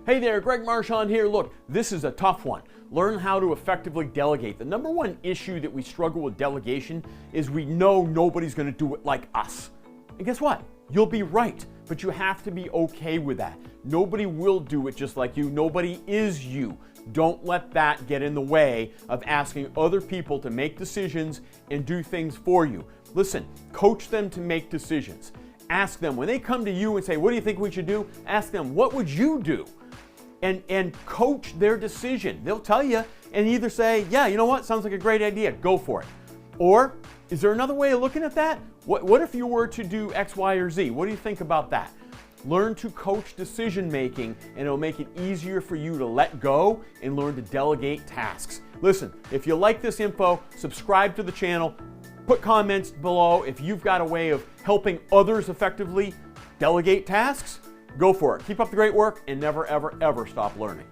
Hey there, Greg Marchand here. Look, this is a tough one. Learn how to effectively delegate. The number one issue that we struggle with delegation is we know nobody's going to do it like us. And guess what? You'll be right, but you have to be okay with that. Nobody will do it just like you. Nobody is you. Don't let that get in the way of asking other people to make decisions and do things for you. Listen, coach them to make decisions. Ask them, when they come to you and say, what do you think we should do? Ask them, what would you do? And coach their decision. They'll tell you and either say, yeah, you know what, sounds like a great idea, go for it. Or, is there another way of looking at that? What if you were to do X, Y, or Z? What do you think about that? Learn to coach decision making, and it'll make it easier for you to let go and learn to delegate tasks. Listen, if you like this info, subscribe to the channel, put comments below if you've got a way of helping others effectively delegate tasks. Go for it. Keep up the great work and never, ever, ever stop learning.